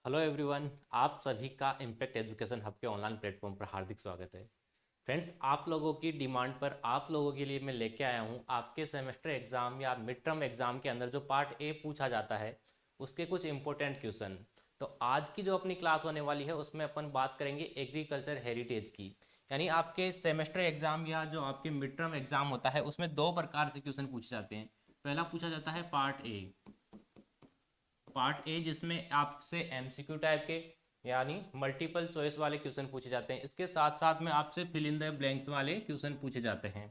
Hello everyone, आप सभी का इम्पैक्ट एजुकेशन हब के ऑनलाइन प्लेटफॉर्म पर हार्दिक स्वागत है। फ्रेंड्स, आप लोगों की डिमांड पर आप लोगों के लिए मैं लेके आया हूँ आपके सेमेस्टर एग्जाम या मिड टर्म एग्जाम के अंदर जो पार्ट ए पूछा जाता है उसके कुछ इंपॉर्टेंट क्वेश्चन। तो आज की जो अपनी क्लास होने वाली है उसमें अपन बात करेंगे एग्रीकल्चर हेरिटेज की। यानी आपके सेमेस्टर एग्जाम या जो आपके मिड टर्म एग्जाम होता है उसमें दो प्रकार से क्वेश्चन पूछे जाते हैं। पहला पूछा जाता है पार्ट ए जिसमें आपसे एमसीक्यू टाइप के यानी मल्टीपल चॉइस वाले क्वेश्चन पूछे जाते हैं। इसके साथ साथ में आपसे फिल इन द ब्लैंक्स वाले क्वेश्चन पूछे जाते हैं।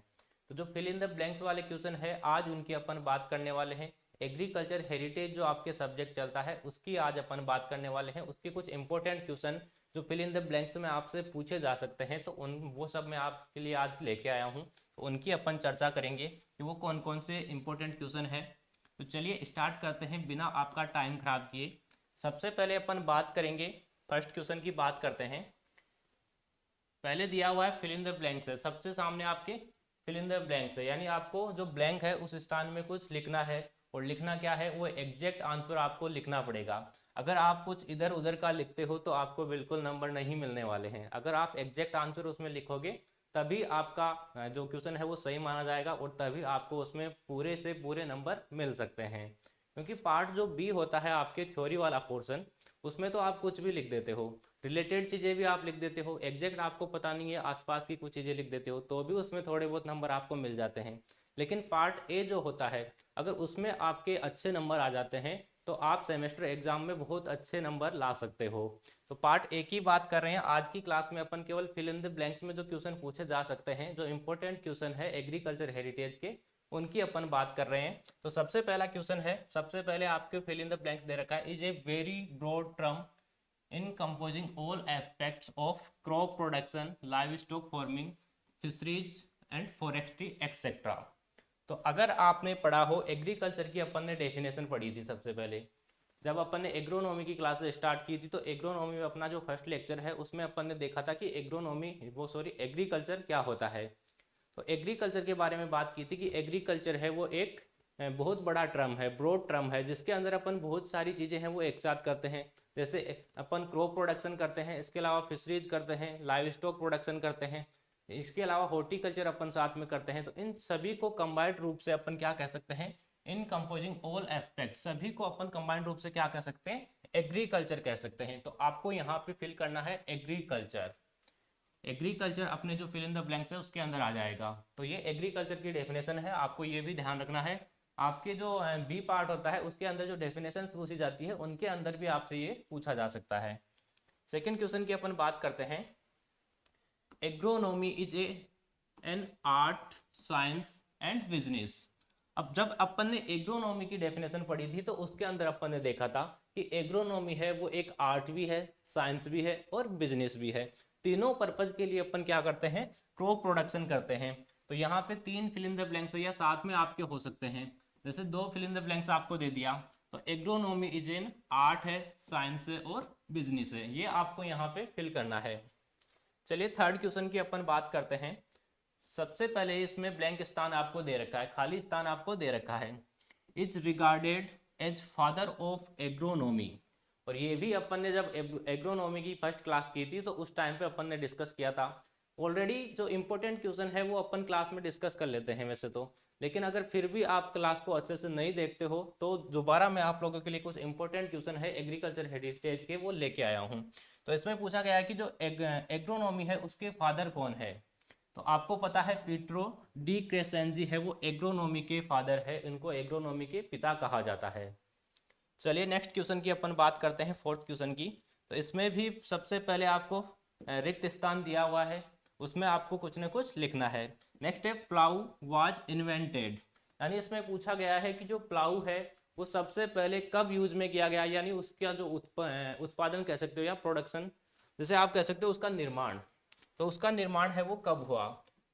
तो जो फिल इन द ब्लैंक्स वाले क्वेश्चन है आज उनकी अपन बात करने वाले हैं। एग्रीकल्चर हेरिटेज जो आपके सब्जेक्ट चलता है उसकी आज अपन बात करने वाले हैं। उसके कुछ इंपॉर्टेंट क्वेश्चन जो फिल इन द ब्लैंक्स में आपसे पूछे जा सकते हैं तो उन वो सब मैं आपके लिए आज लेके आया हूँ। तो उनकी अपन चर्चा करेंगे कि वो कौन कौन से इंपॉर्टेंट क्वेश्चन है। तो चलिए स्टार्ट करते हैं बिना आपका टाइम खराब किए। सबसे पहले अपन बात करेंगे, फर्स्ट क्वेश्चन की बात करते हैं। पहले दिया हुआ है फिल इन द ब्लैंक्स है, सबसे सामने आपके फिल इन द ब्लैंक्स है, यानी आपको जो ब्लैंक है उस स्थान में कुछ लिखना है। और लिखना क्या है, वो एग्जैक्ट आंसर आपको लिखना पड़ेगा। अगर आप कुछ इधर उधर का लिखते हो तो आपको बिल्कुल नंबर नहीं मिलने वाले हैं। अगर आप एग्जैक्ट आंसर उसमें लिखोगे तभी आपका जो क्वेश्चन है वो सही माना जाएगा और तभी आपको उसमें पूरे से पूरे नंबर मिल सकते हैं। क्योंकि पार्ट जो बी होता है आपके थ्योरी वाला पोर्शन, उसमें तो आप कुछ भी लिख देते हो, रिलेटेड चीज़ें भी आप लिख देते हो, एग्जैक्ट आपको पता नहीं है आसपास की कुछ चीज़ें लिख देते हो तो भी उसमें थोड़े बहुत नंबर आपको मिल जाते हैं। लेकिन पार्ट ए जो होता है अगर उसमें आपके अच्छे नंबर आ जाते हैं तो आप सेमेस्टर एग्जाम में बहुत अच्छे नंबर ला सकते हो। तो पार्ट ए की बात कर रहे हैं आज की क्लास में अपन, केवल फिल इन द ब्लैंक्स में जो क्वेश्चन पूछे जा सकते हैं, जो इंपॉर्टेंट क्वेश्चन है एग्रीकल्चर हेरिटेज के, उनकी अपन बात कर रहे हैं। तो सबसे पहला क्वेश्चन है, सबसे पहले आपके फिल इन द ब्लैंक्स दे रखा है, is a very broad term in composing all aspects of crop production, livestock farming, fisheries and forestry etc. तो अगर आपने पढ़ा हो एग्रीकल्चर की, अपन ने डेफिनेशन पढ़ी थी सबसे पहले जब अपन ने एग्रोनॉमी की क्लास स्टार्ट की थी। तो एग्रोनॉमी में अपना जो फर्स्ट लेक्चर है उसमें अपन ने देखा था कि एग्रीकल्चर क्या होता है। तो एग्रीकल्चर के बारे में बात की थी कि एग्रीकल्चर है वो एक बहुत बड़ा टर्म है, ब्रॉड टर्म है, जिसके अंदर अपन बहुत सारी चीज़ें हैं वो एक साथ करते हैं। जैसे अपन क्रॉप प्रोडक्शन करते हैं, इसके अलावा फिशरीज करते हैं, लाइव स्टॉक प्रोडक्शन करते हैं, इसके अलावा हॉर्टिकल्चर अपन साथ में करते हैं। तो इन सभी को कंबाइंड रूप से अपन क्या कह सकते हैं, इन कंपोजिंग ऑल एस्पेक्ट, सभी को अपन कंबाइंड रूप से क्या कह सकते हैं, एग्रीकल्चर कह सकते हैं। तो आपको यहाँ पे फिल करना है एग्रीकल्चर। एग्रीकल्चर अपने जो फिल इन द ब्लैंक्स है उसके अंदर आ जाएगा। तो ये एग्रीकल्चर की डेफिनेशन है, आपको ये भी ध्यान रखना है। आपके जो बी पार्ट होता है उसके अंदर जो डेफिनेशन पूछी जाती है उनके अंदर भी आपसे ये पूछा जा सकता है। सेकेंड क्वेश्चन की अपन बात करते हैं। Agronomy is an art, science and business. अब जब अपन ने एग्रोनॉमी की डेफिनेशन पढ़ी थी तो उसके अंदर अपन ने देखा था कि एग्रोनॉमी है वो एक आर्ट भी है, साइंस भी है और बिजनेस भी है। तीनों पर्पज के लिए अपन क्या करते हैं, क्रॉप प्रोडक्शन करते हैं। तो यहाँ पे तीन फिल इन द ब्लैंक्स या साथ में आपके हो सकते हैं, जैसे दो फिल इन द ब्लैंक्स आपको दे दिया। तो एग्रोनॉमी इज एन आर्ट है, साइंस है और बिजनेस है, ये आपको यहाँ पे फिल करना है। चलिए थर्ड क्वेश्चन की अपन बात करते हैं। सबसे पहले इसमें ब्लैंक स्थान आपको दे रखा है, खाली स्थान आपको दे रखा है, is regarded as father of agronomy. और ये भी अपन ने जब एग्रोनॉमी की फर्स्ट क्लास की थी तो उस टाइम पे अपन ने डिस्कस किया था। ऑलरेडी जो इंपॉर्टेंट क्वेश्चन है वो अपन क्लास में डिस्कस कर लेते हैं वैसे तो, लेकिन अगर फिर भी आप क्लास को अच्छे से नहीं देखते हो तो दोबारा मैं आप लोगों के लिए कुछ इंपॉर्टेंट क्वेश्चन है एग्रीकल्चर हेरिटेज के वो लेके आया हूँ। तो इसमें पूछा गया है कि जो एग्रोनॉमी है उसके फादर कौन है। तो आपको पता है पीट्रो डी क्रेसेंजी है वो एग्रोनॉमी के फादर है, इनको एग्रोनॉमी के पिता कहा जाता है। चलिए नेक्स्ट क्वेश्चन की अपन बात करते हैं, फोर्थ क्वेश्चन की। तो इसमें भी सबसे पहले आपको रिक्त स्थान दिया हुआ है, उसमें आपको कुछ न कुछ लिखना है। नेक्स्ट है प्लाऊ वाज इन्वेंटेड, यानी इसमें पूछा गया है कि जो प्लाऊ है वो सबसे पहले कब यूज में किया गया, यानी उसका जो उत्पादन कह सकते हो या प्रोडक्शन, जैसे आप कह सकते हो उसका निर्माण। तो उसका निर्माण है वो कब हुआ।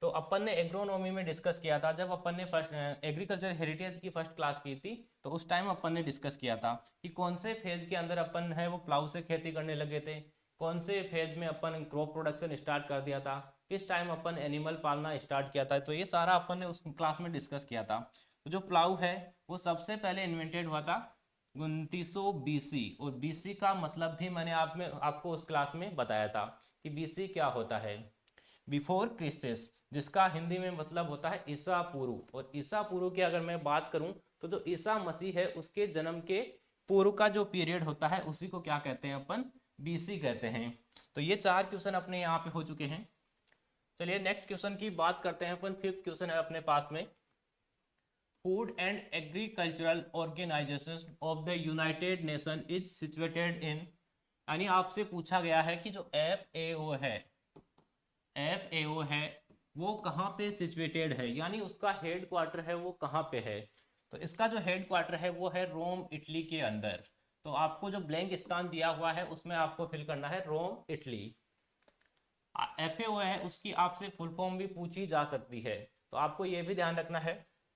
तो अपन ने एग्रोनॉमी में डिस्कस किया था जब अपन ने फर्स्ट एग्रीकल्चर हेरिटेज की फर्स्ट क्लास की थी। तो उस टाइम अपन ने डिस्कस किया था कि कौन से फेज के अंदर अपन है वो प्लाऊ से खेती करने लगे थे, कौन से फेज में अपन क्रॉप प्रोडक्शन स्टार्ट कर दिया था, किस टाइम अपन एनिमल पालना स्टार्ट किया था। तो ये सारा अपन ने उस क्लास में डिस्कस किया था। तो जो प्लाऊ है वो सबसे पहले इन्वेंटेड हुआ था 2900 बीसी। और बीसी का मतलब भी मैंने आपको उस क्लास में बताया था कि बीसी क्या होता है, बिफोर क्रिस्टस, जिसका हिंदी में मतलब होता है ईसा पूर्व। और ईसा पूर्व की अगर मैं बात करूं तो जो ईसा मसीह है उसके जन्म के पूर्व का जो पीरियड होता है उसी को क्या कहते हैं अपन, बीसी कहते हैं। तो ये 4 क्वेश्चन अपने यहाँ पे हो चुके हैं। चलिए नेक्स्ट क्वेश्चन की बात करते हैं अपन। 5th क्वेश्चन है अपने पास में, food and agricultural organisation of the United Nation is situated in, यानी आपसे पूछा गया है कि जो FAO है, FAO है वो कहाँ पे सिचुएटेड है, यानी उसका हेड क्वार्टर है वो कहाँ पे है। तो इसका जो हेड क्वार्टर है वो है रोम इटली के अंदर। तो आपको जो ब्लैंक स्थान दिया हुआ है उसमें आपको फिल करना है रोम इटली। FAO है उसकी आपसे फुल फॉर्म भी पूछी जा सकती है, तो आपको ये भी ध्यान रखना है,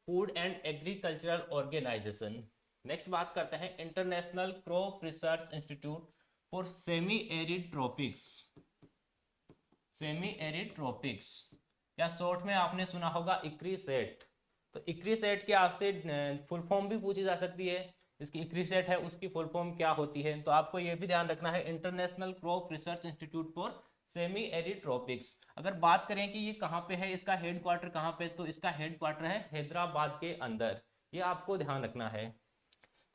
food and agricultural organisation. Next बात करते हैं international crop research institute for semi arid tropics, semi arid tropics, या शॉर्ट में आपने सुना होगा इक्रीसेट। तो इक्रीसेट की आपसे फुल फॉर्म भी पूछी जा सकती है, इसकी इक्रीसेट है उसकी फुल फॉर्म क्या होती है। तो आपको यह भी ध्यान रखना है, international crop research institute for semi arid tropics. अगर बात करें कि ये कहाँ पे है, इसका हेड क्वार्टर कहाँ पे, तो इसका हेड क्वार्टर है हैदराबाद के अंदर, ये आपको ध्यान रखना है।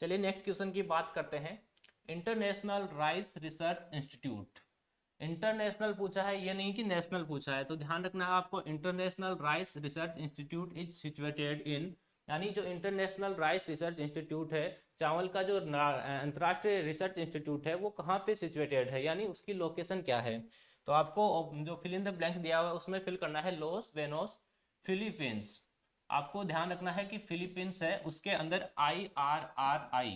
चलिए नेक्स्ट क्वेश्चन की बात करते हैं, international rice research institute. International पूछा है, ये नहीं कि नेशनल पूछा है, तो ध्यान रखना है आपको, international rice research institute is situated in, यानी जो इंटरनेशनल राइस रिसर्च इंस्टीट्यूट है, चावल का जो अंतर्राष्ट्रीय रिसर्च इंस्टीट्यूट है वो कहाँ पे सिचुएटेड है, यानी उसकी लोकेशन क्या है। तो आपको जो फिल इन द ब्लैंक्स दिया हुआ है उसमें फिल करना है लॉस वेनोस, फिलीपींस। आपको ध्यान रखना है कि फिलीपींस है उसके अंदर IRRI,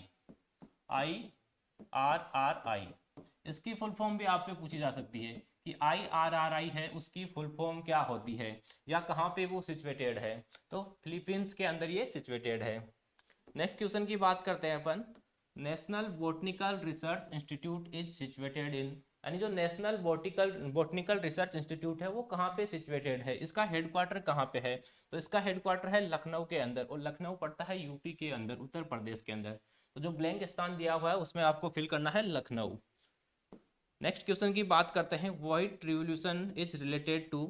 इसकी फुल फॉर्म भी आपसे पूछी जा सकती है कि IRRI है उसकी फुल फॉर्म क्या होती है या कहाँ पे वो सिचुएटेड है। तो फिलीपींस के अंदर ये सिचुएटेड है। नेक्स्ट क्वेश्चन की बात करते हैं अपन, national botanical research institute is situated in, यानी जो नेशनल बोटनिकल रिसर्च इंस्टीट्यूट है वो कहाँ पे सिचुएटेड है, इसका हेडक्वार्टर कहाँ पे है। तो इसका हेडक्वार्टर है लखनऊ के अंदर, और लखनऊ पड़ता है यूपी के अंदर, उत्तर प्रदेश के अंदर। तो जो ब्लैंक स्थान दिया हुआ है उसमें आपको फिल करना है लखनऊ। नेक्स्ट क्वेश्चन की बात करते हैं, white revolution is related to,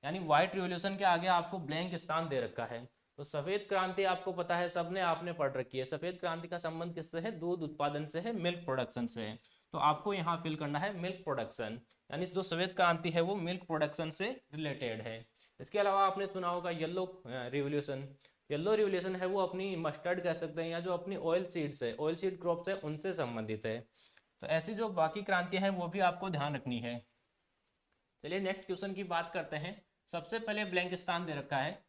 यानी व्हाइट रिवॉल्यूशन के आगे आपको ब्लैंक स्थान दे रखा है। तो सफेद क्रांति आपको पता है, सबने आपने पढ़ रखी है, सफेद क्रांति का संबंध किससे है, दूध उत्पादन से है, मिल्क प्रोडक्शन से है। तो आपको यहाँ फिल करना है मिल्क प्रोडक्शन, यानी जो सफेद क्रांति है वो मिल्क प्रोडक्शन से रिलेटेड है। इसके अलावा आपने सुना होगा येलो रिवॉल्यूशन। येलो रिवॉल्यूशन है वो अपनी मस्टर्ड कह सकते हैं, या जो अपनी ऑयल सीड्स है, ऑयल सीड क्रॉप्स है, उनसे संबंधित है। तो ऐसी जो बाकी क्रांतियां हैं वो भी आपको ध्यान रखनी है। चलिए नेक्स्ट क्वेश्चन की बात करते हैं। सबसे पहले ब्लैंक स्थान दे रखा है,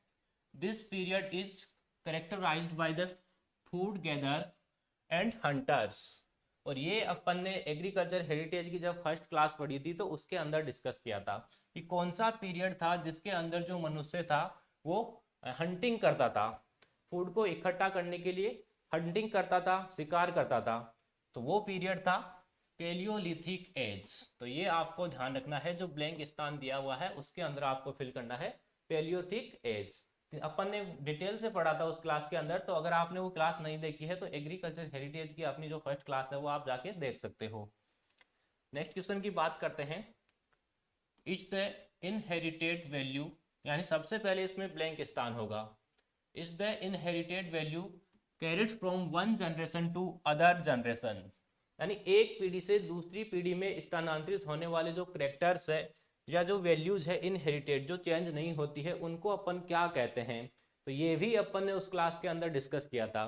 this period is characterised by the food gathers and hunters. और ये अपन ने एग्रीकल्चर हेरिटेज की जब फर्स्ट क्लास पढ़ी थी तो उसके अंदर डिस्कस किया था कि कौन सा पीरियड था जिसके अंदर जो मनुष्य था वो हंटिंग करता था, फूड को इकट्ठा करने के लिए हंटिंग करता था, शिकार करता था। तो वो पीरियड था पेलियोलिथिक एज। तो ये आपको ध्यान रखना है, जो ब्लैंक स्थान दिया हुआ है उसके अंदर आपको फिल करना है पेलियोलिथिक एज। अपन ने डिटेल से पढ़ा था उस क्लास के अंदर, तो अगर आपने वो क्लास नहीं देखी है तो एग्रीकल्चर हेरिटेज की अपनी जो फर्स्ट क्लास है वो आप जाके देख सकते हो। नेक्स्ट क्वेश्चन की बात करते हैं, इज द इनहेरिटेड वैल्यू, यानी सबसे पहले इसमें ब्लैंक स्थान होगा, is the inherited value carried from one generation to other generation, यानी एक पीढ़ी से दूसरी पीढ़ी में स्थानांतरित होने वाले जो करेक्टर्स है या जो वैल्यूज है इनहेरिटेड, जो चेंज नहीं होती है, उनको अपन क्या कहते हैं। तो ये भी अपन ने उस क्लास के अंदर डिस्कस किया था,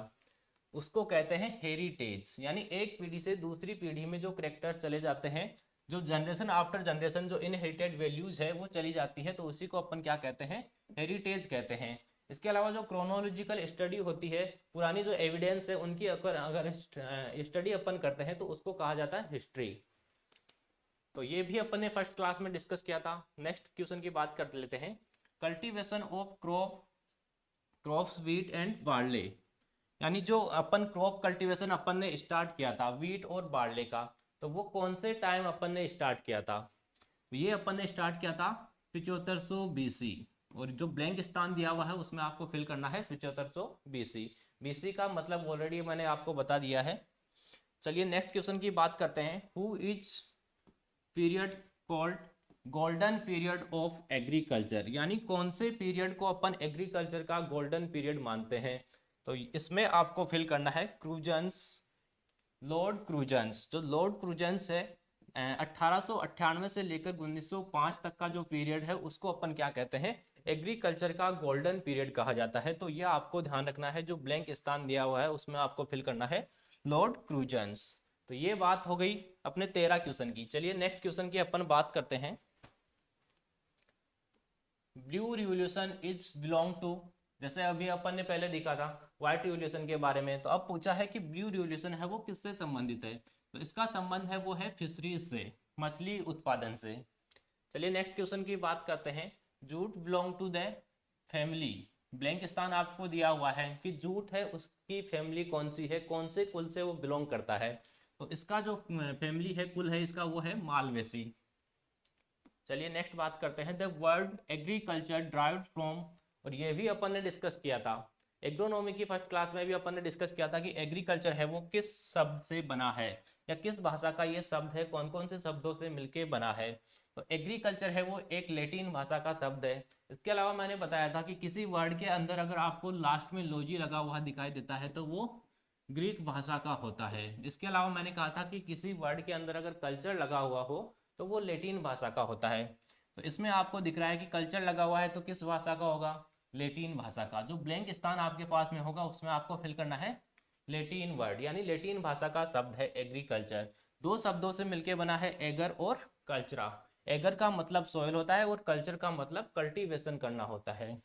उसको कहते हैं हेरिटेज। यानी एक पीढ़ी से दूसरी पीढ़ी में जो करेक्टर्स चले जाते हैं, जो जनरेशन आफ्टर जनरेशन जो इनहेरिटेड वैल्यूज है वो चली जाती है, तो उसी को अपन क्या कहते हैं, हेरिटेज कहते हैं। इसके अलावा जो क्रोनोलॉजिकल स्टडी होती है, पुरानी जो एविडेंस है उनकी अगर स्टडी अपन करते हैं तो उसको कहा जाता है हिस्ट्री। तो ये भी अपन ने फर्स्ट क्लास में डिस्कस किया था। नेक्स्ट क्वेश्चन की बात कर लेते हैं, cultivation of crops wheat and barley, यानी जो अपन क्रॉप कल्टीवेशन अपन ने स्टार्ट किया था व्हीट और बार्ले का, तो वो कौन से टाइम अपन ने स्टार्ट किया था। ये अपन ने स्टार्ट किया था 7500 BC, और जो ब्लैंक स्थान दिया हुआ है उसमें आपको फिल करना है 7500 BC। BC का मतलब ऑलरेडी मैंने आपको बता दिया है, चलिए नेक्स्ट क्वेश्चन की बात करते हैं। Who is period called golden period of agriculture, यानी कौन से पीरियड को अपन एग्रीकल्चर का गोल्डन पीरियड मानते हैं। तो इसमें आपको फिल करना है क्रूजन्स, लॉर्ड क्रूजन्स। जो लॉर्ड क्रूजन्स है 1898 से लेकर 1905 तक का जो पीरियड है उसको अपन क्या कहते हैं, एग्रीकल्चर का गोल्डन पीरियड कहा जाता है। तो यह आपको ध्यान रखना है, जो ब्लैंक स्थान दिया हुआ है उसमें आपको फिल करना है लॉर्ड क्रूजन्स। तो ये बात हो गई अपने 13 क्वेश्चन की। चलिए नेक्स्ट क्वेश्चन की अपन बात करते हैं। Blue revolution is belong to, जैसे अभी अपन ने पहले देखा था व्हाइट रिवॉल्यूशन के बारे में, तो अब पूछा है कि ब्लू रिवॉल्यूशन है वो किससे संबंधित है। तो इसका संबंध है वो है फिशरीज से, मछली उत्पादन से। चलिए नेक्स्ट क्वेश्चन की बात करते हैं। Jute belong to the family, blank स्थान आपको दिया हुआ है कि जूट है उसकी फैमिली कौन सी है, कौन से कुल से वो बिलोंग करता है। तो इसका जो फैमिली है, कुल है इसका, वो है मालवेसी। चलिए नेक्स्ट बात करते हैं। The word agriculture derived from, और ये भी अपन ने डिस्कस किया था एग्रोनॉमी की फर्स्ट क्लास में भी अपन ने डिस्कस किया था कि एग्रीकल्चर है वो किस शब्द से बना है या किस भाषा का ये शब्द है, कौन कौन से शब्दों से मिलके बना है। तो एग्रीकल्चर है वो एक लैटिन भाषा का शब्द है। इसके अलावा मैंने बताया था कि किसी वर्ड के अंदर अगर आपको लास्ट में लॉजी लगा हुआ दिखाई देता है तो वो ग्रीक भाषा का होता है। इसके अलावा मैंने कहा था कि किसी वर्ड के अंदर अगर कल्चर लगा हुआ हो तो वो लैटिन भाषा का होता है। तो इसमें आपको दिख रहा है कि कल्चर लगा हुआ है तो किस भाषा का होगा, लैटिन भाषा का। जो ब्लैंक स्थान आपके पास में होगा उसमें आपको फिल करना है लैटिन वर्ड, यानी लैटिन भाषा का शब्द है एग्रीकल्चर। दो शब्दों से मिलकर बना है, एगर और कल्चरा। एगर का मतलब सॉइल होता है और कल्चर का मतलब कल्टीवेशन करना होता है।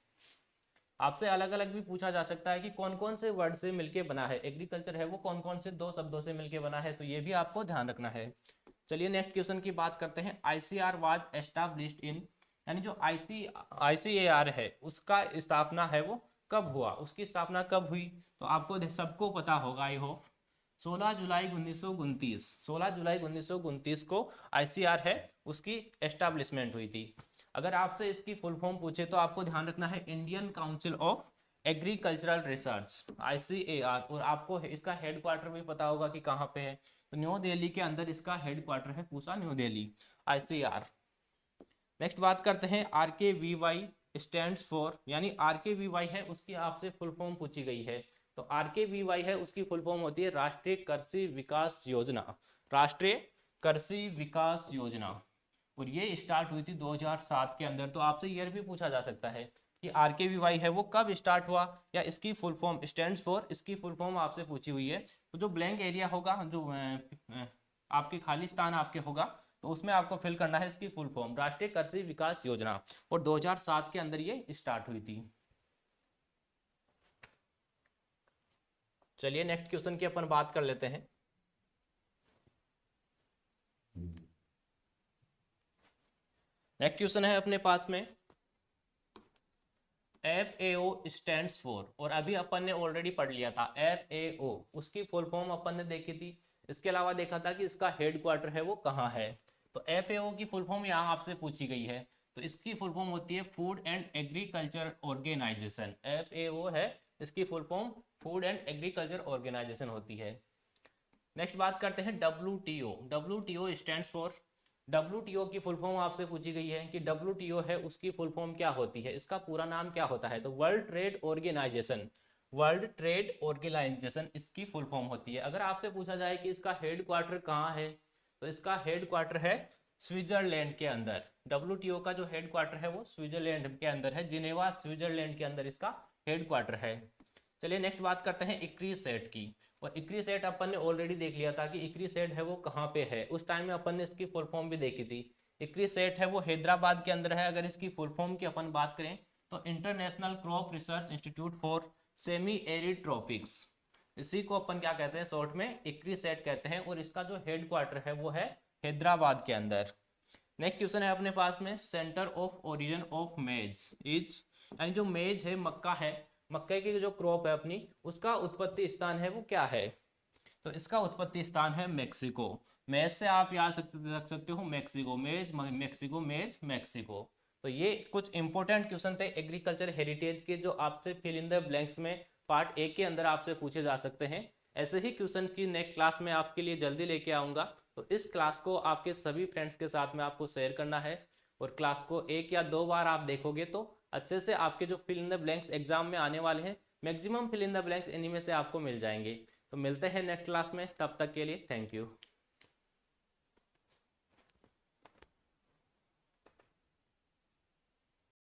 आपसे अलग अलग भी पूछा जा सकता है कि कौन कौन से वर्ड से मिलके बना है एग्रीकल्चर है वो, कौन कौन से दो शब्दों से मिलके बना है, तो ये भी आपको ध्यान रखना है। चलिए नेक्स्ट क्वेश्चन की बात करते हैं। आईसीआर वाज एस्टैब्लिश्ड इन, यानी जो आईसीएआर है उसका स्थापना है वो कब हुआ, उसकी स्थापना कब हुई। तो आपको सबको पता होगा आई होप 16 जुलाई 1929, 16 जुलाई 1929 को आईसीआर है उसकी एस्टैब्लिशमेंट हुई थी। अगर आपसे इसकी फुल फॉर्म पूछे तो आपको ध्यान रखना है Indian council of agricultural research, ICAR. और आपको इसका हेडक्वार्टर भी पता होगा कि कहाँ पे है, तो न्यू दिल्ली के अंदर इसका हेडक्वार्टर है, Pusa new Delhi, ICR. Next बात करते हैं आरकेवीवाई स्टैंड्स फॉर, यानी आरकेवीवाई है उसकी आपसे फुल फॉर्म पूछी गई है। तो आरकेवीवाई है उसकी फुल फॉर्म होती है राष्ट्रीय कृषि विकास योजना, राष्ट्रीय कृषि विकास योजना। और ये स्टार्ट हुई थी 2007 के अंदर। तो आपसे ईयर भी पूछा जा सकता है कि आरकेवीवाई है वो कब स्टार्ट हुआ, या इसकी फुल फॉर्म स्टैंड्स फॉर, इसकी फुल फॉर्म आपसे पूछी हुई है। तो जो ब्लैंक एरिया होगा, जो आपके खाली स्थान आपके होगा, तो उसमें आपको फिल करना है इसकी फुल फॉर्म राष्ट्रीय कृषि विकास योजना। और 2007 के अंदर ये स्टार्ट हुई थी। चलिए नेक्स्ट क्वेश्चन की अपन बात कर लेते हैं। नेक्स्ट क्वेश्चन है अपने पास में FAO स्टैंड्स फॉर, और अभी अपन ने ऑलरेडी पढ़ लिया था FAO, उसकी फुल फॉर्म अपन ने देखी थी। इसके अलावा देखा था कि इसका हेडक्वार्टर है वो कहाँ है। तो FAO की फुल फॉर्म यहाँ आपसे पूछी गई है। तो इसकी फुल फॉर्म होती है food and agriculture organisation. FAO है इसकी full form food and agriculture organisation होती है। नेक्स्ट बात करते हैं WTO। WTO stands for, WTO की फुल फॉर्म आपसे पूछी गई है कि WTO है उसकी फुल फॉर्म क्या होती है, इसका पूरा नाम क्या होता है। तो world trade organisation, world trade organisation इसकी फुल फॉर्म होती है। अगर आपसे पूछा जाए कि इसका हेडक्वार्टर कहाँ है, तो इसका हेडक्वार्टर है स्विट्जरलैंड के अंदर। WTO का जो हेडक्वार्टर है वो स्विट्जरलैंड के अंदर है, जिनेवा स्विट्जरलैंड के अंदर इसका हेडक्वार्टर है। चलिए नेक्स्ट बात करते हैं इक्री सेट की। और इक्री सेट अपन ने ऑलरेडी देख लिया था कि इक्री सेट है वो कहाँ पे है, उस टाइम में अपन ने इसकी फुल फॉर्म भी देखी थी। इक्री सेट है वो हैदराबाद के अंदर है। अगर इसकी फुल फॉर्म की अपन बात करें तो international crop research institute for semi arid tropics, इसी को अपन क्या कहते हैं शॉर्ट में इक्री सेट कहते हैं। और इसका जो हेडक्वार्टर है वो है हैदराबाद के अंदर। नेक्स्ट क्वेश्चन है अपने पास में सेंटर ऑफ ओरिजिन ऑफ मेज इज, यानी जो मेज है मक्का है, मक्के की जो क्रॉप है अपनी, उसका उत्पत्ति स्थान है वो क्या है। तो इसका उत्पत्ति स्थान है मेक्सिको। मेज से आप याद रख सकते हो मेक्सिको, मेज मेक्सिको, मेज मेक्सिको। तो ये कुछ इंपॉर्टेंट क्वेश्चन थे एग्रीकल्चर हेरिटेज के, जो आपसे फिल इन द ब्लैंक्स में पार्ट 1 के अंदर आपसे पूछे जा सकते हैं। ऐसे ही क्वेश्चन की नेक्स्ट क्लास में आपके लिए जल्दी लेके आऊँगा। तो इस क्लास को आपके सभी फ्रेंड्स के साथ में आपको शेयर करना है और क्लास को 1 या 2 बार आप देखोगे तो अच्छे से आपके जो fill in the blanks exam में आने वाले हैं maximum fill in the blanks इन्हीं में से आपको मिल जाएंगे। तो मिलते हैं नेक्स्ट क्लास में, तब तक के लिए थैंक यू।